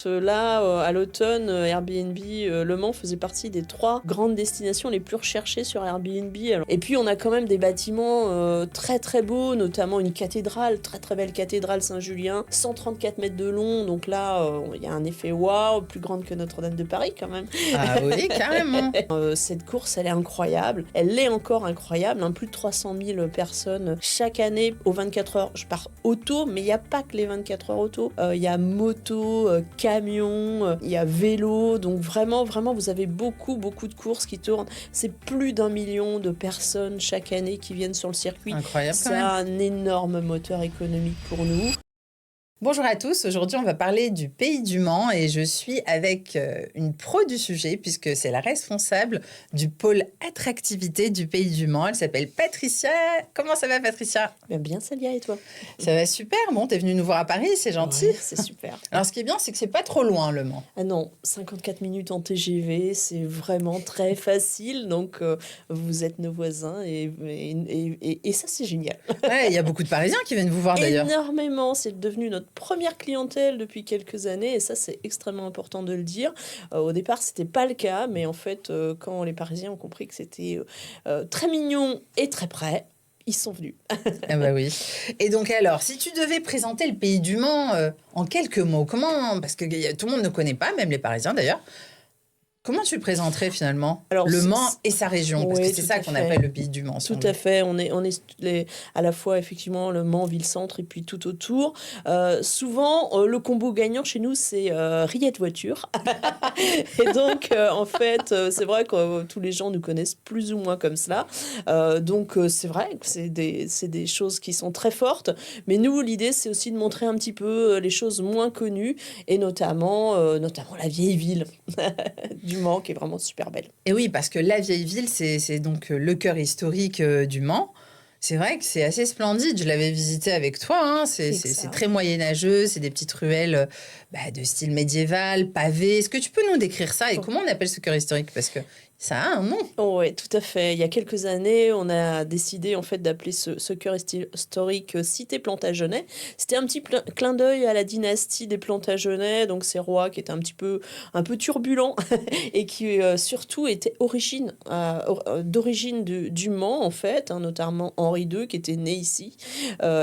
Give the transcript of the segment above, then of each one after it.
Là, à l'automne, Airbnb Le Mans faisait partie des 3 grandes destinations les plus recherchées sur Airbnb. Et puis on a quand même des bâtiments très très beaux, notamment une cathédrale, très très belle cathédrale Saint-Julien, 134 mètres de long, donc là il y a un effet waouh, plus grande que Notre-Dame de Paris quand même. Ah oui, carrément. Cette course, elle est incroyable, elle est encore incroyable, plus de 300 000 personnes chaque année aux 24 heures. Je pars auto, mais il n'y a pas que les 24 heures auto, il y a moto, camion, il y a vélo, donc vraiment, vous avez beaucoup de courses qui tournent. C'est plus d'1 million de personnes chaque année qui viennent sur le circuit. Incroyable quand C'est même. un énorme moteur économique pour nous. Bonjour à tous, aujourd'hui on va parler du Pays du Mans et je suis avec une pro du sujet puisque c'est la responsable du pôle attractivité du Pays du Mans. Elle s'appelle Patricia. Comment ça va Patricia? Bien Célia, et toi? Ça va super, bon t'es venue nous voir à Paris, c'est gentil. Ouais, c'est super. Alors ce qui est bien c'est que c'est pas trop loin le Mans. Ah non, 54 minutes en TGV, c'est vraiment très facile, donc vous êtes nos voisins et ça c'est génial. Ouais, il y a beaucoup de Parisiens qui viennent vous voir d'ailleurs. Énormément, c'est devenu notre première clientèle depuis quelques années et ça c'est extrêmement important de le dire. Au départ c'était pas le cas, mais en fait quand les Parisiens ont compris que c'était très mignon et très près, ils sont venus. Ah bah oui. Et donc alors, si tu devais présenter le Pays du Mans en quelques mots, comment, parce que tout le monde ne connaît pas, même les Parisiens d'ailleurs, comment tu le présenterais finalement? Alors, le Mans et sa région, parce oui, que c'est tout ça à qu'on fait. appelle le Pays du Mans. Tout à fait, on est à la fois effectivement le Mans, ville-centre et puis tout autour. Souvent, le combo gagnant chez nous, c'est rillette voiture. Et donc, en fait, c'est vrai que tous les gens nous connaissent plus ou moins comme cela. Donc, c'est vrai que c'est des choses qui sont très fortes. Mais nous, l'idée, c'est aussi de montrer un petit peu les choses moins connues et notamment la vieille ville du Mans qui est vraiment super belle. Et oui, parce que la vieille ville, c'est donc le cœur historique du Mans. C'est vrai que c'est assez splendide. Je l'avais visité avec toi. Hein. C'est très moyenâgeux. C'est des petites ruelles de style médiéval, pavées. Est-ce que tu peux nous décrire ça? Et comment on appelle ce cœur historique? Parce que ça a un nom. Oh, oui, tout à fait. Il y a quelques années, on a décidé en fait d'appeler ce cœur historique Cité Plantagenet. C'était un petit clin d'œil à la dynastie des Plantagenets, donc ces rois qui étaient un peu turbulents et qui surtout étaient d'origine du Mans en fait, notamment Henri II qui était né ici.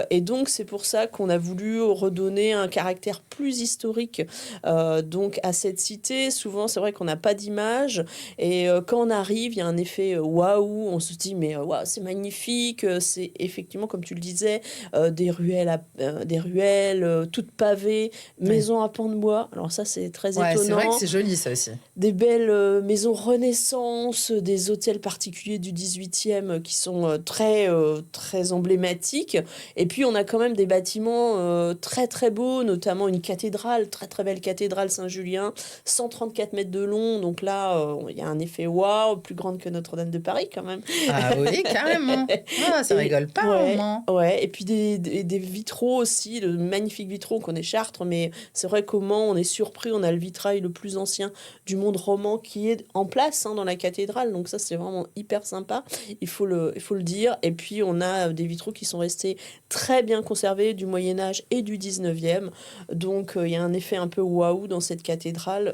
Et donc c'est pour ça qu'on a voulu redonner un caractère plus historique donc à cette cité. Souvent, c'est vrai qu'on n'a pas d'image et quand on arrive, il y a un effet waouh, on se dit mais waouh, c'est magnifique, c'est effectivement comme tu le disais, des ruelles, toutes pavées, maisons à pans de bois. Alors ça c'est très étonnant. C'est vrai que c'est joli ça aussi. Des belles maisons Renaissance, des hôtels particuliers du 18e qui sont très emblématiques. Et puis on a quand même des bâtiments très très beaux, notamment une cathédrale, très très belle cathédrale Saint-Julien, 134 mètres de long. Donc là, il y a un effet waouh, plus grande que Notre-Dame de Paris quand même. Ah oui, carrément. Ah, ça rigole pas, ouais, au Mans. Ouais, et puis des vitraux aussi, de magnifiques vitraux. On connaît Chartres, mais c'est vrai qu'au Mans, on est surpris. On a le vitrail le plus ancien du monde roman qui est en place dans la cathédrale. Donc ça, c'est vraiment hyper sympa. Il faut le dire. Et puis, on a des vitraux qui sont restés très bien conservés du Moyen-Âge et du 19e. Donc, il y a un effet un peu waouh dans cette cathédrale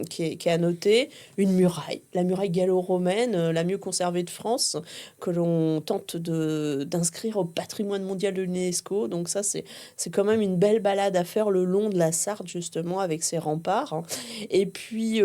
qui est à noter. Une muraille, la muraille gallo-romaine, la mieux conservée de France, que l'on tente d'inscrire au patrimoine mondial de l'UNESCO. Donc ça, c'est quand même une belle balade à faire le long de la Sarthe, justement, avec ses remparts. Et puis,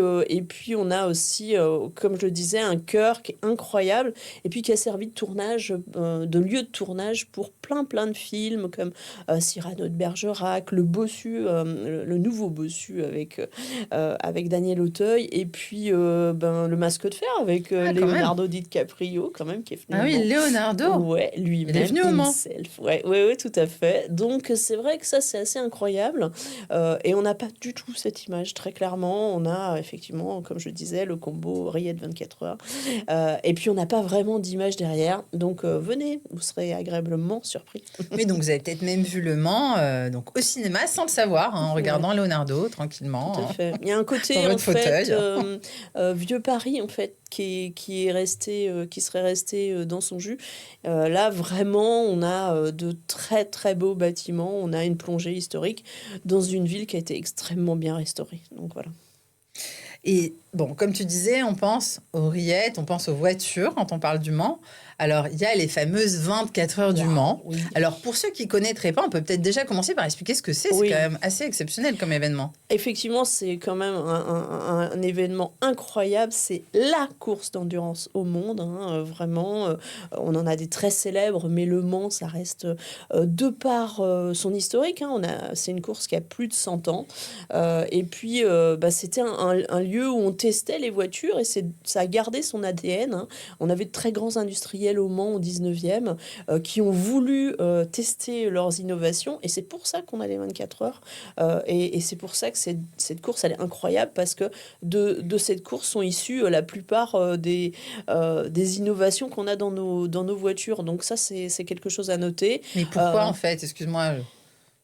on a aussi, comme je le disais, un chœur qui est incroyable et puis qui a servi de tournage, de lieu de tournage pour plein de films comme Cyrano de Bergerac, le Bossu, le nouveau Bossu avec Daniel Auteuil et puis le Masque de fer avec Leonardo DiCaprio quand même qui est venu. Ah oui, Leonardo. Ouais, lui-même. Il est venu au Mans. Ouais, tout à fait. Donc c'est vrai que ça c'est assez incroyable et on n'a pas du tout cette image très clairement. On a effectivement, comme je disais, le combo rillette 24 heures et puis on n'a pas vraiment d'image derrière. Donc venez, vous serez agréablement surpris. Mais donc vous avez peut-être même vu le Mans donc au cinéma sans le savoir, en regardant Leonardo tranquillement. Tout à fait. Il y a un côté dans en votre fait fauteuil. vieux Paris en fait. fait, qui serait resté dans son jus. Là, vraiment, on a de très, très beaux bâtiments. On a une plongée historique dans une ville qui a été extrêmement bien restaurée. Donc, voilà. Et bon, comme tu disais, on pense aux rillettes, on pense aux voitures quand on parle du Mans. Alors, il y a les fameuses 24 heures du Mans. Oui. Alors, pour ceux qui ne connaîtraient pas, on peut peut-être déjà commencer par expliquer ce que c'est. Oui. C'est quand même assez exceptionnel comme événement. Effectivement, c'est quand même un événement incroyable. C'est la course d'endurance au monde. Vraiment, on en a des très célèbres, mais Le Mans, ça reste de par son historique. C'est une course qui a plus de 100 ans. Et puis, c'était un lieu où on testait les voitures et ça a gardé son ADN. On avait de très grands industriels au Mans au 19e qui ont voulu tester leurs innovations. Et c'est pour ça qu'on a les 24 heures. Et c'est pour ça que cette course, elle est incroyable parce que de cette course sont issues la plupart des innovations qu'on a dans nos voitures. Donc ça, c'est quelque chose à noter. Mais pourquoi, en fait, excuse-moi,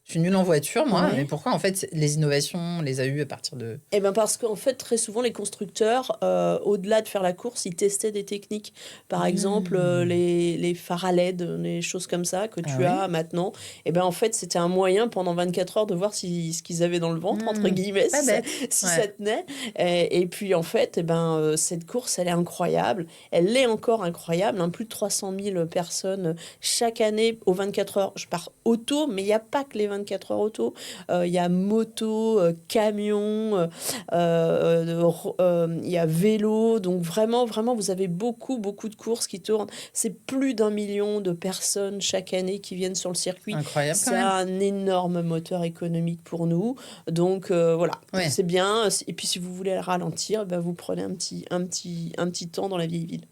je suis nulle en voiture, moi, mais pourquoi, en fait, les innovations, on les a eues à partir de... Eh bien, parce qu'en fait, très souvent, les constructeurs, au-delà de faire la course, ils testaient des techniques. Par exemple, les phares à LED, les choses comme ça que tu as maintenant. Eh bien, en fait, c'était un moyen pendant 24 heures de voir ce qu'ils avaient dans le ventre, entre guillemets, si ça tenait. Et puis, en fait, cette course, elle est incroyable. Elle est encore incroyable. Plus de 300 000 personnes chaque année aux 24 heures. Je pars auto, mais il n'y a pas que les 24 heures auto. Il y a moto, camion, il y a vélo. Donc vraiment, vous avez beaucoup de courses qui tournent. C'est plus d'1 million de personnes chaque année qui viennent sur le circuit. Incroyable. C'est un énorme moteur économique pour nous. Donc voilà, c'est bien. Et puis si vous voulez ralentir, vous prenez un petit temps dans la vieille ville.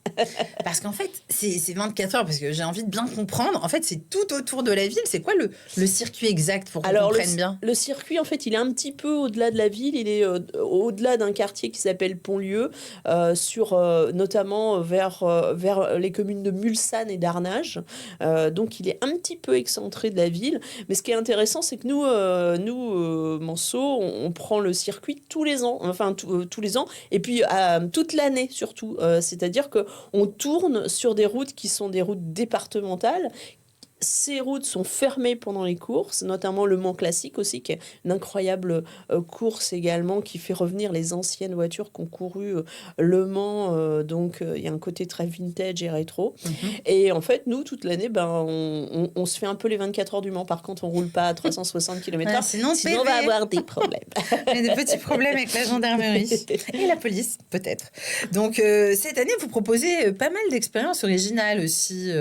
Parce qu'en fait, c'est 24 heures, parce que j'ai envie de bien comprendre. En fait, c'est tout autour de la ville. C'est quoi le circuit exact pour qu'on comprenne bien? Le circuit, en fait, il est un petit peu au-delà de la ville. Il est au-delà d'un quartier qui s'appelle Pontlieu, notamment vers les communes de Mulsanne et d'Arnage. Donc, il est un petit peu excentré de la ville. Mais ce qui est intéressant, c'est que nous Manceau, on prend le circuit tous les ans. Enfin, tous les ans. Et puis, toute l'année, surtout. C'est-à-dire qu'on tourne sur des routes qui sont des routes départementales. Ces routes sont fermées pendant les courses, notamment le Mans Classique aussi, qui est une incroyable course également, qui fait revenir les anciennes voitures qui ont couru le Mans. Donc, il y a un côté très vintage et rétro. Et en fait, nous, toute l'année, on se fait un peu les 24 heures du Mans. Par contre, on ne roule pas à 360 km/h. Sinon on va avoir des problèmes. Il y a des petits problèmes avec la gendarmerie et la police, peut-être. Donc, cette année, vous proposez pas mal d'expériences originales aussi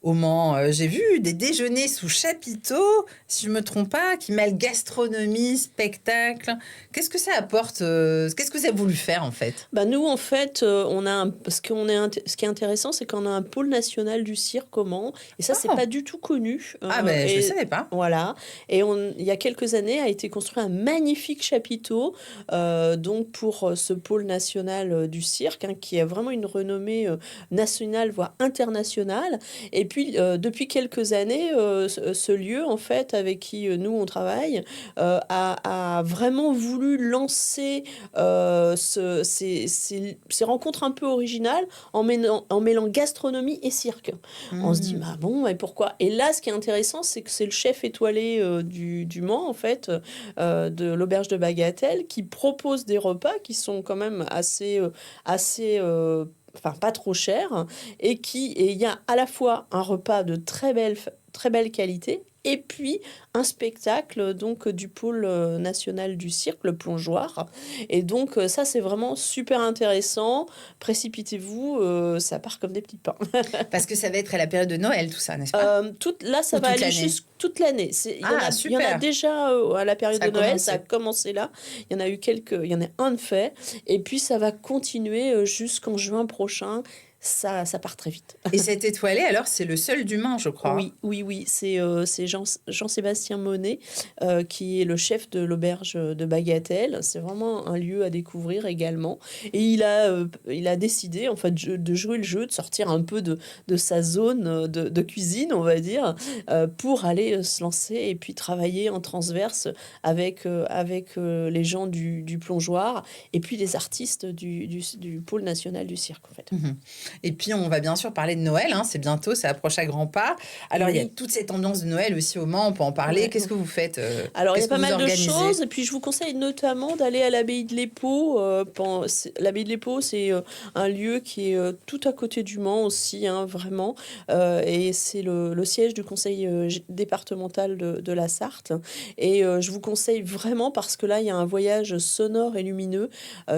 au Mans. J'ai vu des déjeuners sous chapiteau, si je me trompe pas, qui mêlent gastronomie, spectacle. Qu'est-ce que ça apporte Qu'est-ce que ça a voulu faire, en fait? Nous, en fait, ce qui est intéressant, c'est qu'on a un pôle national du cirque au Mans. Et ça, c'est pas du tout connu. Je ne savais pas. Voilà. Et il y a quelques années, a été construit un magnifique chapiteau donc pour ce pôle national du cirque, qui a vraiment une renommée nationale, voire internationale. Et puis, depuis quelques années, ce lieu, en fait, avec qui nous, on travaille, a vraiment voulu lancer ces rencontres un peu originales en mêlant gastronomie et cirque. On se dit, bon, et pourquoi? Et là, ce qui est intéressant, c'est que c'est le chef étoilé du Mans, en fait, de l'auberge de Bagatelle, qui propose des repas qui sont quand même assez pas trop cher, et il y a à la fois un repas de très belle qualité, et puis un spectacle donc du pôle national du cirque, le Plongeoir. Et donc ça, c'est vraiment super intéressant. Précipitez-vous, ça part comme des petits pains. Parce que ça va être à la période de Noël, tout ça, n'est-ce pas? Là, ça va aller toute l'année. Il y en a déjà à la période de Noël, ça a commencé là. Il y en a un de fait. Et puis, ça va continuer jusqu'en juin prochain. ça part très vite. Et cet étoilé, alors, c'est le seul du Mans, je crois. Oui. C'est Jean-Sébastien Monet qui est le chef de l'auberge de Bagatelle. C'est vraiment un lieu à découvrir également. Et il a décidé en fait de jouer le jeu, de sortir un peu de sa zone de cuisine, on va dire, pour aller se lancer et puis travailler en transverse avec les gens du plongeoir et puis les artistes du pôle national du cirque en fait. Et puis, on va bien sûr parler de Noël, hein, c'est bientôt, ça approche à grands pas. Alors, il y a Oui. toute cette ambiance de Noël aussi au Mans, on peut en parler. Ouais. Qu'est-ce que vous faites Alors, il y a Qu'est-ce que pas vous mal de organisez choses. Et puis, je vous conseille notamment d'aller à l'abbaye de l'Épau. L'abbaye de l'Épau, c'est un lieu qui est tout à côté du Mans aussi, hein, vraiment. Et c'est le siège du conseil départemental de la Sarthe. Et je vous conseille vraiment parce que là, il y a un voyage sonore et lumineux.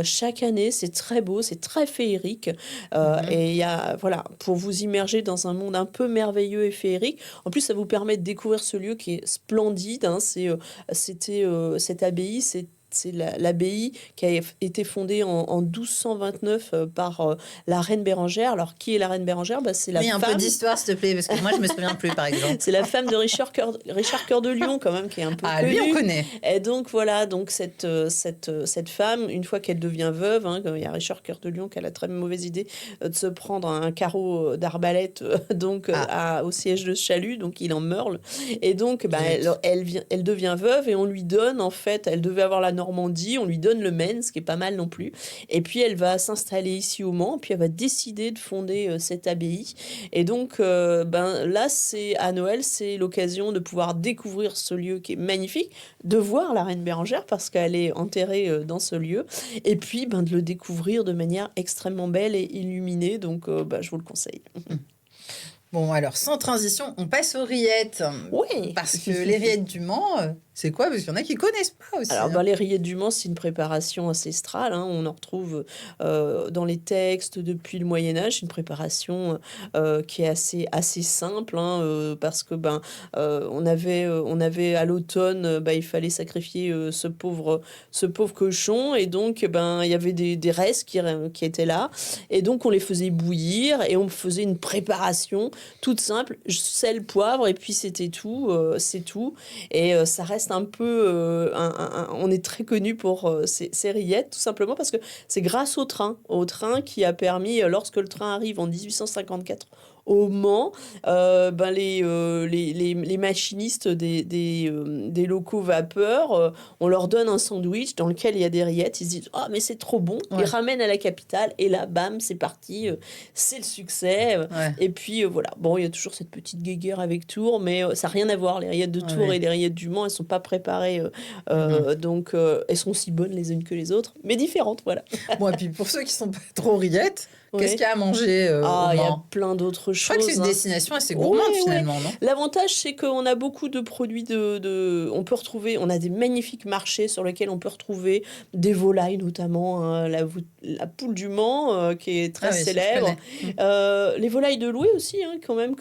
Chaque année, c'est très beau, c'est très féerique. Et il y a, voilà, pour vous immerger dans un monde un peu merveilleux et féerique. En plus, ça vous permet de découvrir ce lieu qui est splendide. Hein. Cette abbaye, c'est l'abbaye qui a été fondée en 1229 par la reine Bérengère. Alors, qui est la reine Bérengère? C'est la Oui, un peu femme. d'histoire, s'il te plaît, parce que moi, je me souviens plus, par exemple. C'est la femme de Richard Cœur de Lion, quand même, qui est un peu Ah, lui, on connue. connaît. Et donc, voilà, donc cette femme, une fois qu'elle devient veuve, hein, il y a Richard Cœur de Lion qui a la très mauvaise idée de se prendre un carreau d'arbalète au siège de Chalut, donc il en meurt. Et donc, elle devient veuve et on lui donne, en fait, elle devait avoir la Normandie, on lui donne le Maine, ce qui est pas mal non plus. Et puis, elle va s'installer ici au Mans, puis elle va décider de fonder cette abbaye. Et donc, là, à Noël, c'est l'occasion de pouvoir découvrir ce lieu qui est magnifique, de voir la reine Bérengère parce qu'elle est enterrée dans ce lieu, et puis de le découvrir de manière extrêmement belle et illuminée. Donc, je vous le conseille. Bon, alors, sans transition, on passe aux rillettes. Oui. Parce que les rillettes du Mans, c'est quoi? Parce qu'il y en a qui connaissent pas aussi. Alors, hein. les rillettes du Mans, c'est une préparation ancestrale. Hein. On en retrouve dans les textes depuis le Moyen-Âge. Une préparation qui est assez simple, hein, parce que on avait à l'automne, il fallait sacrifier ce pauvre cochon. Et donc, il y avait des restes qui étaient là. Et donc, on les faisait bouillir et on faisait une préparation toute simple, sel, poivre, et puis c'était tout. C'est tout. Et ça reste un peu... on est très connu pour ces rillettes, tout simplement parce que c'est grâce au train qui a permis, lorsque le train arrive en 1854 au Mans, les machinistes des locaux vapeur, on leur donne un sandwich dans lequel il y a des rillettes, ils se disent « Ah, mais c'est trop bon !» Ils ramènent à la capitale, et là, bam, c'est parti, c'est le succès. Et puis, voilà. Bon, il y a toujours cette petite guéguerre avec Tours, mais ça n'a rien à voir. Les rillettes de Tours et les rillettes du Mans, elles ne sont pas préparées, donc elles sont aussi bonnes les unes que les autres, mais différentes, voilà. Bon, et puis pour ceux qui sont pas trop rillettes, qu'est-ce qu'il y a à manger au Mans? Il y a plein d'autres choses. Je crois que c'est une destination assez gourmande finalement, non? L'avantage, c'est qu'on a beaucoup de produits on a des magnifiques marchés sur lesquels on peut retrouver des volailles, notamment hein, la poule du Mans, qui est très célèbre. Les volailles de Loué aussi, hein, quand même,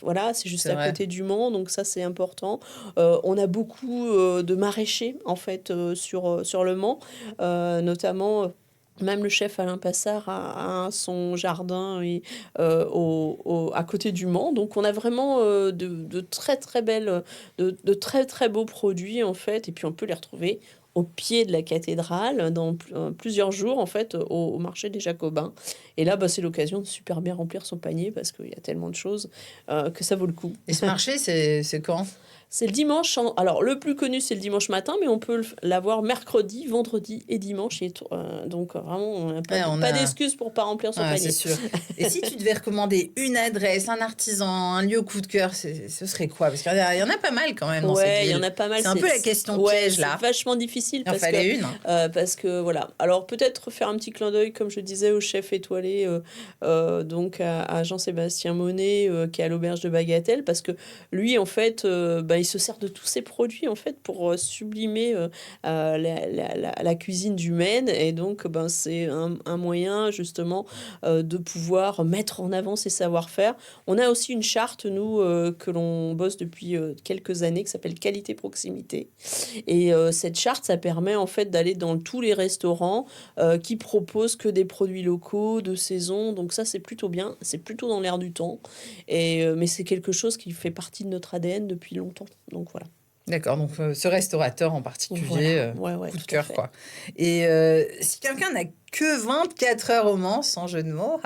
voilà, c'est juste à côté du Mans, donc ça, c'est important. On a beaucoup de maraîchers, en fait, sur le Mans, notamment... Même le chef Alain Passard a son jardin à côté du Mans. Donc, on a vraiment de très, très belles, de très, très beaux produits, en fait. Et puis, on peut les retrouver au pied de la cathédrale dans plusieurs jours, en fait, au marché des Jacobins. Et là, c'est l'occasion de super bien remplir son panier parce qu'il y a tellement de choses que ça vaut le coup. Et ce marché, c'est quand? C'est le dimanche. Alors, le plus connu, c'est le dimanche matin, mais on peut l'avoir mercredi, vendredi et dimanche. Donc, vraiment, on n'a pas d'excuse pour ne pas remplir son panier. C'est sûr. Et si tu devais recommander une adresse, un artisan, un lieu coup de cœur, ce serait quoi? Parce qu'il y en a pas mal quand même dans cette ville. Il y en a pas mal. C'est un peu la question piège, là. C'est vachement difficile. Il en fallait une. Parce que, voilà. Alors, peut-être faire un petit clin d'œil, comme je disais, au chef étoilé, donc à Jean-Sébastien Monet, qui est à l'auberge de Bagatelle, parce que lui, en fait, il se sert de tous ces produits en fait pour sublimer la cuisine du Maine, et donc c'est un moyen justement de pouvoir mettre en avant ses savoir-faire. On a aussi une charte, nous, que l'on bosse depuis quelques années, qui s'appelle Qualité Proximité. Et cette charte, ça permet en fait d'aller dans tous les restaurants qui proposent que des produits locaux, de saison. Donc ça, c'est plutôt bien. C'est plutôt dans l'air du temps. Mais c'est quelque chose qui fait partie de notre ADN depuis longtemps. Donc voilà. D'accord, donc ce restaurateur en particulier, voilà. coup de cœur, quoi. Et si quelqu'un n'a que 24 heures au Mans, sans jeu de mots,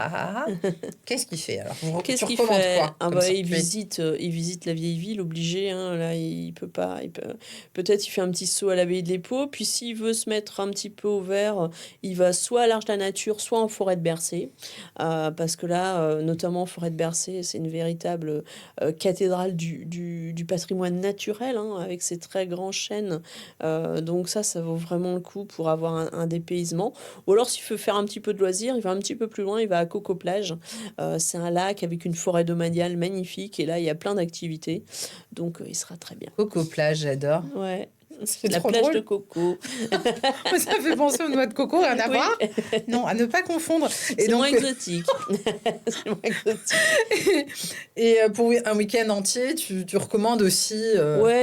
qu'est-ce qu'il fait alors? Qu'est-ce qu'il recommandes fait? quoi Il visite la vieille ville, obligé. Là, il peut pas. Peut-être il fait un petit saut à l'abbaye de l'Épau. Puis s'il veut se mettre un petit peu au vert, il va soit à l'Arche de la Nature, soit en forêt de Bercé. Parce que là, notamment en forêt de Bercé, c'est une véritable cathédrale du patrimoine naturel, avec ses très grands chênes. Donc ça vaut vraiment le coup pour avoir un dépaysement. Ou alors, s'il veut faire un petit peu de loisirs, il va un petit peu plus loin, il va à Coco Plage. C'est un lac avec une forêt domaniale magnifique, et là, il y a plein d'activités. Donc, il sera très bien. Coco Plage, j'adore. Ouais. C'est la trop plage drôle. de coco. Ça fait penser aux noix de coco, rien à voir. Non, à ne pas confondre. C'est moins exotique. C'est moins exotique. Et pour un week-end entier, tu recommandes aussi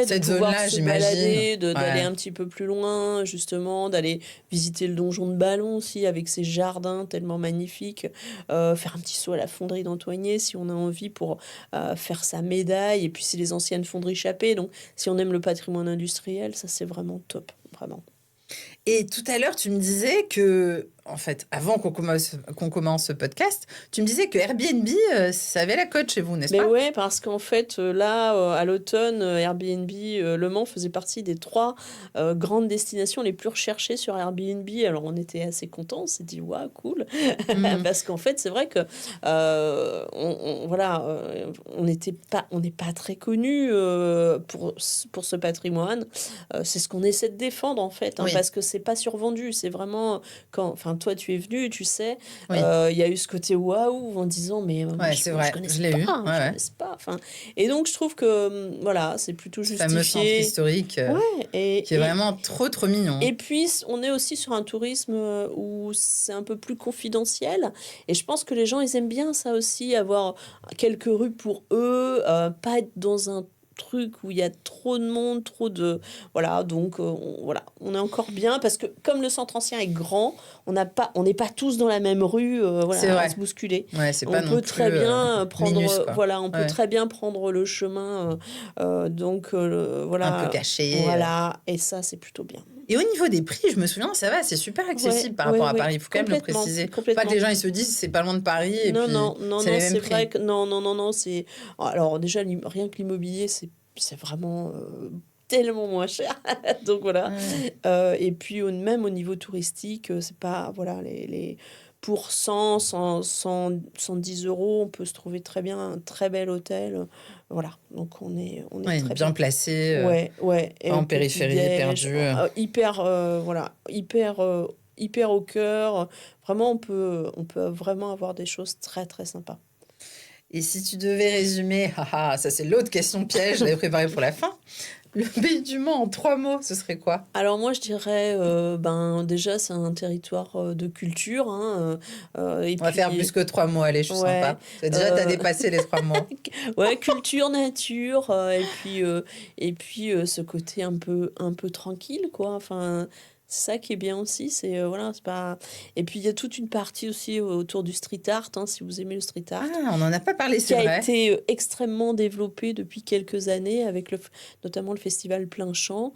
cette zone-là, j'imagine. D'aller un petit peu plus loin, justement, d'aller visiter le donjon de Ballon aussi, avec ses jardins tellement magnifiques. Faire un petit saut à la fonderie d'Antoigné, si on a envie, pour faire sa médaille. Et puis, c'est les anciennes fonderies Chappé. Donc, si on aime le patrimoine industriel, ça, c'est vraiment top, vraiment. Et tout à l'heure, tu me disais que, en fait, avant qu'on commence ce podcast, tu me disais que Airbnb, ça avait la cote chez vous, n'est-ce pas? Mais ouais, parce qu'en fait, là, à l'automne, Airbnb, Le Mans faisait partie des 3 grandes destinations les plus recherchées sur Airbnb. Alors, on était assez contents, on s'est dit, waouh, cool. Parce qu'en fait, c'est vrai que, on n'est pas très connus pour ce patrimoine. C'est ce qu'on essaie de défendre, en fait, Oui. parce que c'est pas survendu. C'est vraiment, enfin, toi, tu es venu, tu sais, Oui. il y a eu ce côté waouh en disant, mais c'est vrai, je l'ai eu. je connaissais pas. Enfin, et donc, je trouve que, voilà, c'est plutôt justifié. Ce fameux centre historique qui est vraiment trop mignon. Et puis, on est aussi sur un tourisme où c'est un peu plus confidentiel. Et je pense que les gens, ils aiment bien ça aussi, avoir quelques rues pour eux, pas être dans un truc où il y a trop de monde, voilà, donc on est encore bien, parce que comme le centre ancien est grand, on n'est pas tous dans la même rue, à se bousculer. C'est on pas peut très bien prendre très bien prendre le chemin, un peu caché. Voilà, et ça, c'est plutôt bien. Et au niveau des prix, je me souviens, ça va, c'est super accessible par rapport à Paris. Il faut quand même le préciser. Pas que les gens ils se disent c'est pas loin de Paris et puis c'est les mêmes prix. Vrai que non, c'est, alors déjà, rien que l'immobilier, c'est vraiment tellement moins cher. Donc voilà. Et puis même au niveau touristique, c'est pas, voilà, pour 110 euros, on peut se trouver très bien un très bel hôtel. Voilà, donc on est très bien placé, et en périphérie, perdu. Hyper au cœur. Vraiment, on peut vraiment avoir des choses très, très sympas. Et si tu devais résumer, ça c'est l'autre question piège, je l'avais préparée pour la fin. Le Pays du Mans en 3 mots, ce serait quoi? Alors moi, je dirais, déjà, c'est un territoire de culture. On va faire plus que 3 mots, allez, je suis sympa. Déjà, tu as dépassé les 3 mots. Culture, nature, et puis ce côté un peu tranquille, quoi. Enfin, c'est ça qui est bien aussi, c'est pas. Et puis il y a toute une partie aussi autour du street art, si vous aimez le street art. On n'en a pas parlé, c'est vrai. Qui a été extrêmement développé depuis quelques années, avec notamment le festival Plein Champ.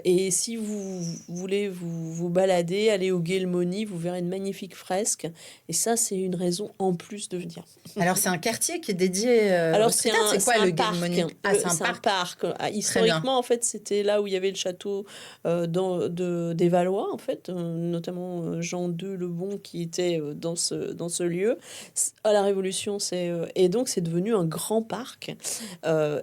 Et si vous voulez vous balader, aller au Guillemoni, vous verrez une magnifique fresque. Et ça, c'est une raison en plus de venir. Alors c'est un quartier qui est dédié. Alors c'est quoi le Guillemoni? C'est un parc. Historiquement, en fait, c'était là où il y avait le château des des Valois, en fait, notamment Jean II le Bon qui était dans ce lieu. À la Révolution, et donc c'est devenu un grand parc.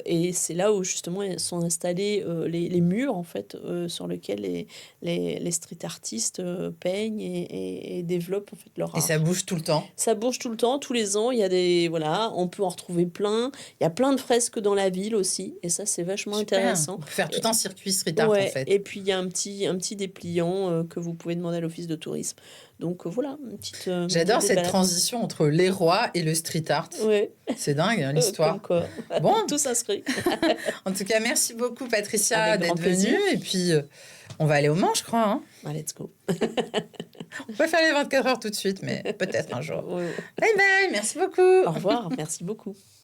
Et c'est là où justement sont installés les murs, en fait, sur lesquels les street artistes peignent et développent en fait leur Et ça art. bouge tout le temps. Ça bouge tout le temps, tous les ans, il y a voilà, on peut en retrouver plein. Il y a plein de fresques dans la ville aussi, et ça c'est vachement Super. intéressant. On peut faire tout Et- un circuit street art, en Ouais, fait. et puis il y a un petit dépliant que vous pouvez demander à l'office de tourisme. Donc voilà, une petite J'adore idée de cette balade. transition entre les rois et le street art. Ouais, C'est dingue, hein, comme l'histoire. quoi. Bon, Tout s'inscrit. en tout cas, merci beaucoup, Patricia, Avec grand d'être venue. plaisir. Et puis, on va aller au Mans, je crois. Hein. Ah, let's go. On peut faire les 24 heures tout de suite, mais peut-être un jour. Ouais, ouais. Bye bye, merci beaucoup. Au revoir, merci beaucoup.